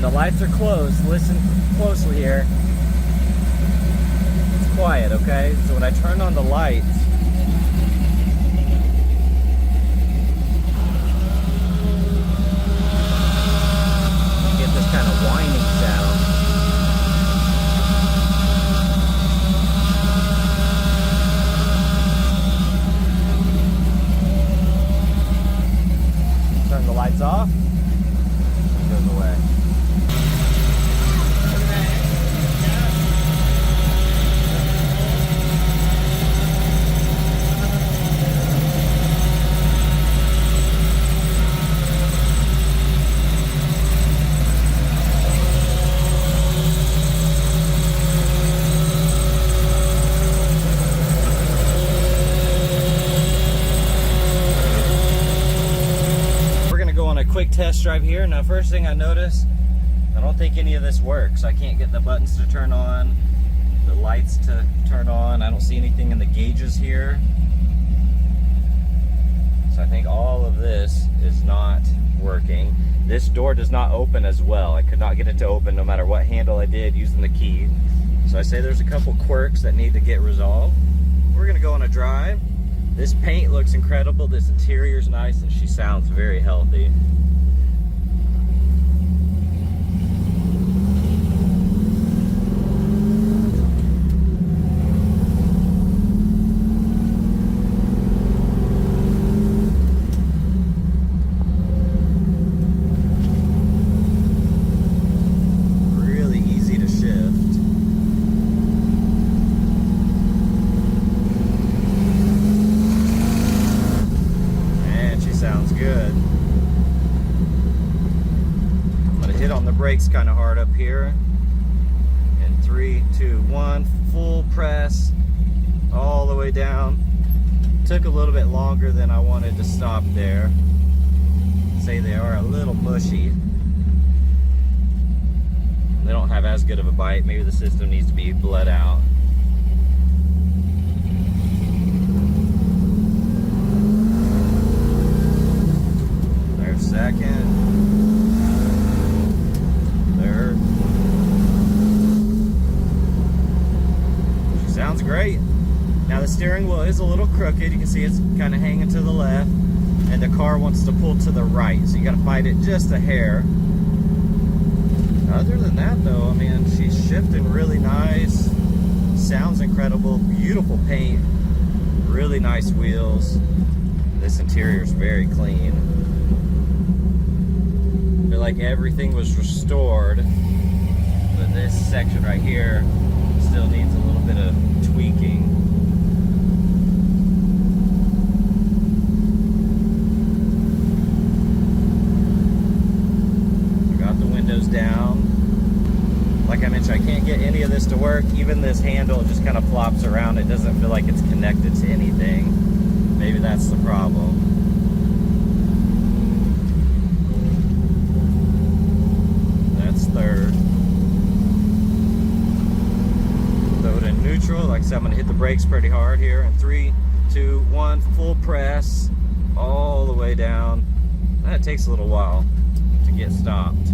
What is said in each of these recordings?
the lights are closed, listen closely here. It's quiet, okay? So when I turn on the lights, you get this kind of whining sound. Turn the lights off, it goes away. Quick test drive here. Now, first thing I notice, I don't think any of this works. I can't get the buttons to turn on, the lights to turn on. I don't see anything in the gauges here. So I think all of this is not working. This door does not open as well. I could not get it to open no matter what handle I did using the key. So I say there's a couple quirks that need to get resolved. We're gonna go on a drive. This paint looks incredible. This interior is nice, and she sounds very healthy. Brakes kind of hard up here. And 3, 2, 1, full press all the way down. Took a little bit longer than I wanted to stop there. Say they are a little mushy. They don't have as good of a bite. Maybe the system needs to be bled out. There's second. Sounds great. Now the steering wheel is a little crooked. You can see it's kind of hanging to the left, and the car wants to pull to the right, so you got to fight it just a hair. Other than that though, I mean, she's shifting really nice. Sounds incredible. Beautiful paint. Really nice wheels. This interior is very clean. I feel like everything was restored, but this section right here still needs a little bit of tweaking. I got the windows down. Like I mentioned, I can't get any of this to work. Even this handle just kind of flops around. It doesn't feel like it's connected to anything. Maybe that's the problem. That's third. Neutral. Like I said, I'm going to hit the brakes pretty hard here. And 3, 2, 1, full press all the way down. That takes a little while to get stopped.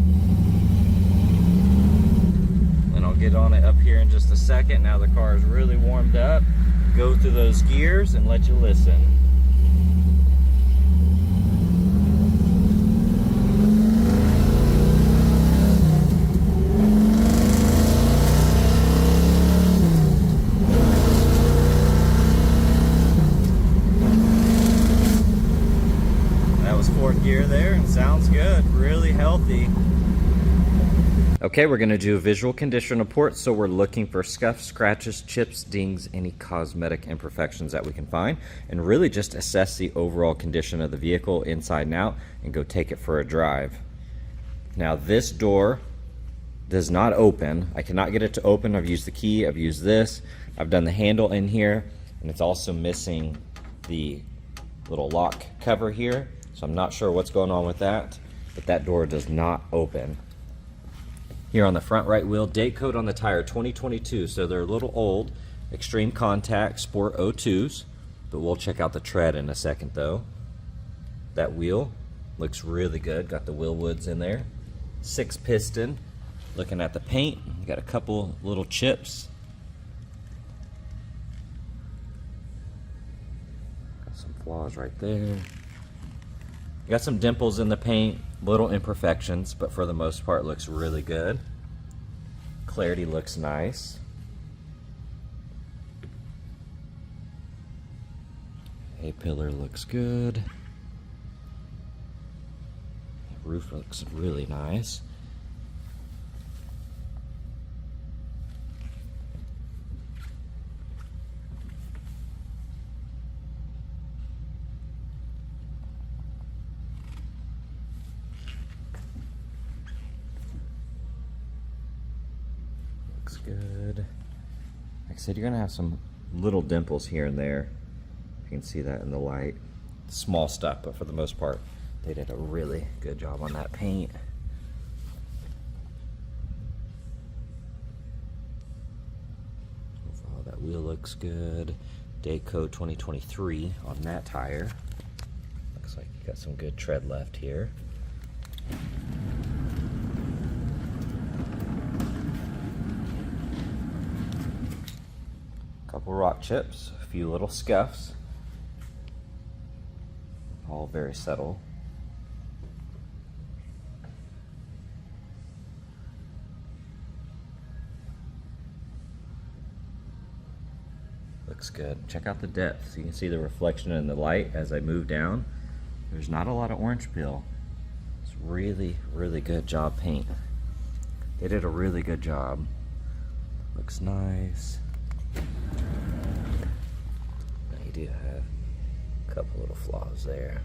And I'll get on it up here in just a second. Now the car is really warmed up. Go through those gears and let you listen. Gear there, and sounds good. Really healthy. Okay, we're going to do a visual condition report. So we're looking for scuffs, scratches, chips, dings, any cosmetic imperfections that we can find, and really just assess the overall condition of the vehicle inside and out and go take it for a drive. Now this door does not open. I cannot get it to open. I've used the key, I've used this, I've done the handle in here, and it's also missing the little lock cover here. So I'm not sure what's going on with that, but that door does not open. Here on the front right wheel, date code on the tire 2022, so they're a little old. Extreme Contact Sport 02s, but we'll check out the tread in a second though. That wheel looks really good, got the wheel woods in there. 6 piston. Looking at the paint, you got a couple little chips. Got some flaws right there. You got some dimples in the paint, little imperfections, but for the most part looks really good. Clarity looks nice. A-pillar looks good. The roof looks really nice. Looks good. Like I said, you're gonna have some little dimples here and there. You can see that in the light. Small stuff, but for the most part, they did a really good job on that paint. Overall, that wheel looks good. Day code 2023 on that tire. Looks like you got some good tread left here. Couple rock chips, a few little scuffs. All very subtle. Looks good. Check out the depth. So you can see the reflection in the light as I move down. There's not a lot of orange peel. It's really, really good job paint. They did a really good job. Looks nice. Now you do have a couple little flaws there.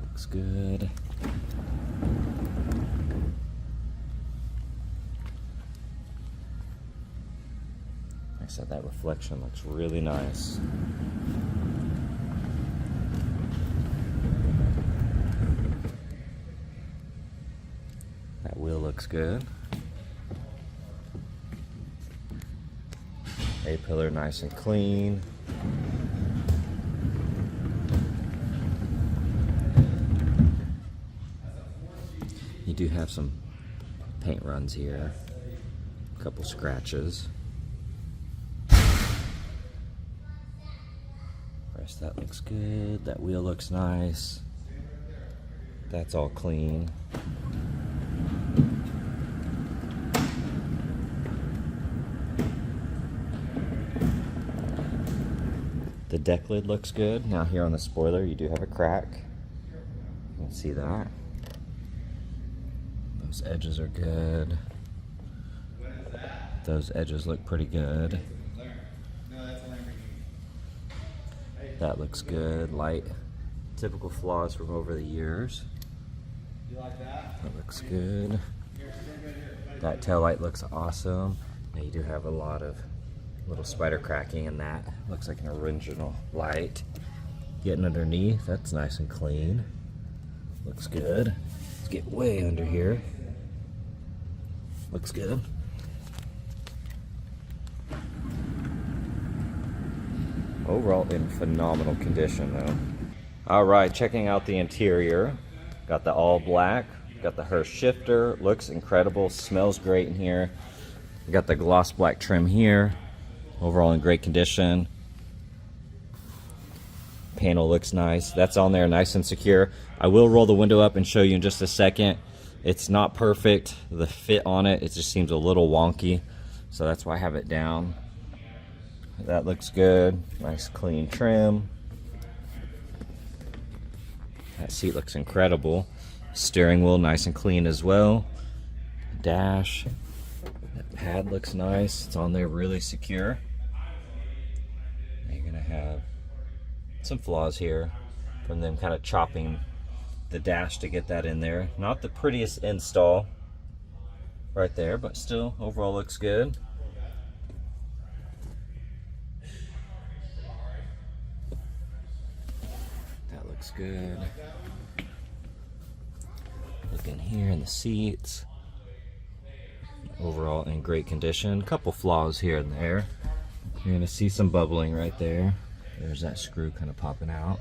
Looks good. Like I said, that reflection looks really nice. That wheel looks good. A-pillar nice and clean. You do have some paint runs here, a couple scratches. Rest that looks good. That wheel looks nice. That's all clean. The deck lid looks good. Now here on the spoiler you do have a crack. You can see that. Those edges are good. Those edges look pretty good. That looks good. Light, typical flaws from over the years. That looks good. That tail light looks awesome. Now you do have a lot of little spider cracking in that. Looks like an original light. Getting underneath, that's nice and clean. Looks good. Let's get way under here. Looks good. Overall in phenomenal condition though. Alright, checking out the interior. Got the all black, got the Hearst shifter, looks incredible, smells great in here. Got the gloss black trim here. Overall in great condition. Panel looks nice. That's on there nice and secure. I will roll the window up and show you in just a second. It's not perfect. The fit on it, it just seems a little wonky. So that's why I have it down. That looks good. Nice clean trim. That seat looks incredible. Steering wheel nice and clean as well. Dash. That pad looks nice. It's on there really secure. You're gonna have some flaws here from them kind of chopping the dash to get that in there. Not the prettiest install right there, but still overall looks good. That looks good. Look in here in the seats. Overall in great condition. Couple flaws here and there. You're gonna see some bubbling right there. There's that screw kind of popping out.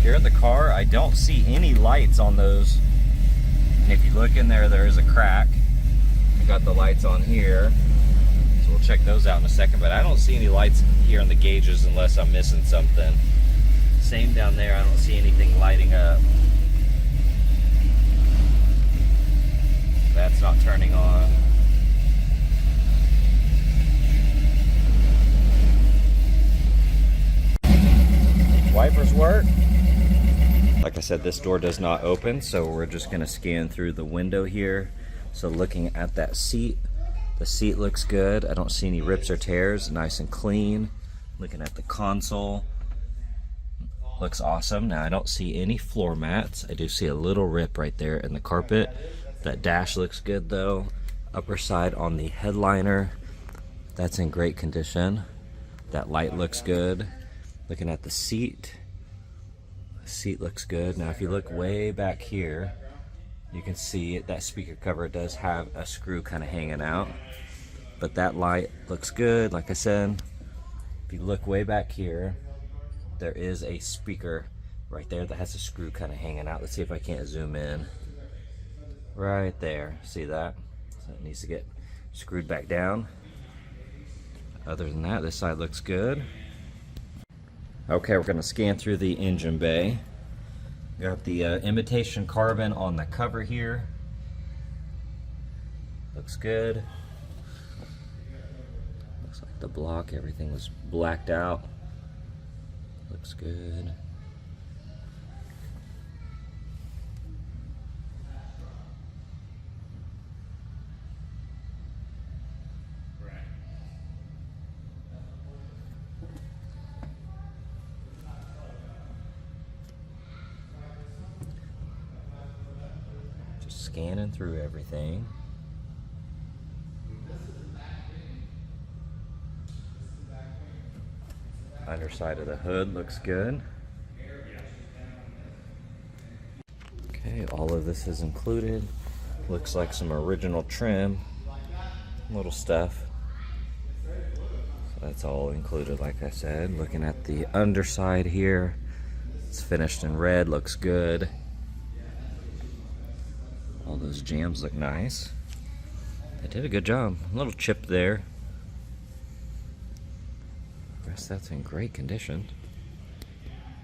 here in the car, I don't see any lights on those. And if you look in there, there is a crack. I got the lights on here, so we'll check those out in a second, but I don't see any lights here on the gauges unless I'm missing something. Same down there, I don't see anything lighting up. That's not turning on. Wipers work. Like I said, this door does not open, so we're just going to scan through the window here. So looking at that seat, the seat looks good. I don't see any rips or tears, nice and clean. Looking at the console, looks awesome. Now I don't see any floor mats. I do see a little rip right there in the carpet. That dash looks good though. Upper side on the headliner, that's in great condition. That light looks good. Looking at the seat looks good. Now if you look way back here, you can see that speaker cover does have a screw kind of hanging out, but that light looks good. Like I said, if you look way back here, there is a speaker right there that has a screw kind of hanging out. Let's see if I can't zoom in. Right there, see that? So it needs to get screwed back down. Other than that, this side looks good. Okay, we're going to scan through the engine bay. Got the imitation carbon on the cover here. Looks good. Looks like the block, everything was blacked out. Looks good. Scanning through everything. Underside of the hood looks good. Okay, all of this is included. Looks like some original trim, little stuff. So that's all included, like I said. Looking at the underside here, it's finished in red, looks good. All those jams look nice. They did a good job. A little chip there. The rest that's in great condition.